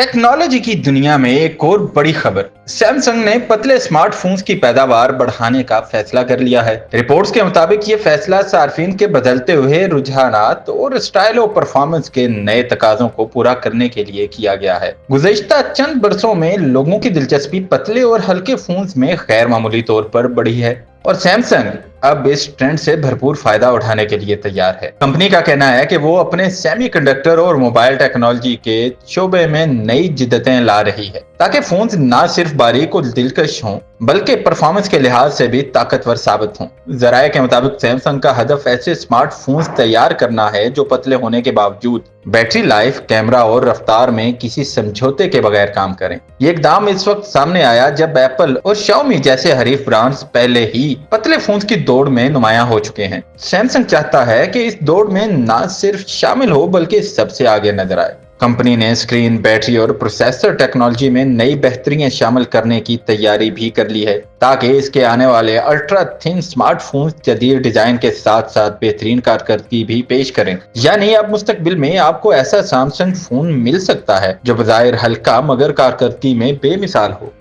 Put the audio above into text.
Technology की दुनिया में एक और बड़ी खबर। सैमसंग ने पतले स्मार्टफोन्स की पैदावार बढ़ाने का फैसला कर लिया है। रिपोर्ट्स के मुताबिक ये फैसला सार्फिन के बदलते हुए रुझानात और स्टाइल और परफॉर्मेंस के नए तकाजों को पूरा करने के लिए किया गया है। गुज़श्ता चंद बरसों में लोगों की दिलचस्पी पतले और हल्के फोन्स में गैर मामूली तौर पर बढ़ी है और सैमसंग अब इस ट्रेंड से भरपूर फायदा उठाने के लिए तैयार है। कंपनी का कहना है कि वो अपने सेमीकंडक्टर और मोबाइल टेक्नोलॉजी के शोबे में नई जिद्दतें ला रही है ताकि फोन्स ना सिर्फ बारीक और दिलकश हों बल्कि परफॉर्मेंस के लिहाज से भी ताकतवर साबित हों। जराये के मुताबिक सैमसंग का हदफ ऐसे स्मार्टफोन्स तैयार करना है जो पतले होने के बावजूद बैटरी लाइफ, कैमरा और रफ्तार में किसी समझौते के बगैर काम करें। ये इकदाम इस वक्त सामने आया जब एप्पल और शाओमी जैसे हरीफ ब्रांड्स पहले ही पतले फोन्स की दौड़ में नुमायां हो चुके हैं। सैमसंग चाहता है कि इस दौड़ में ना सिर्फ शामिल हो बल्कि सबसे आगे नजर आए। कंपनी ने स्क्रीन, बैटरी और प्रोसेसर टेक्नोलॉजी में नई बेहतरियां शामिल करने की तैयारी भी कर ली है ताकि इसके आने वाले अल्ट्रा थिन स्मार्टफोन्स जदीद डिजाइन के साथ साथ बेहतरीन कारकर्दगी भी पेश करें। यानी अब मुस्तकबिल में आपको ऐसा सैमसंग फोन मिल सकता है जो बज़ाहिर हल्का मगर कारकर्दगी में बेमिसाल हो।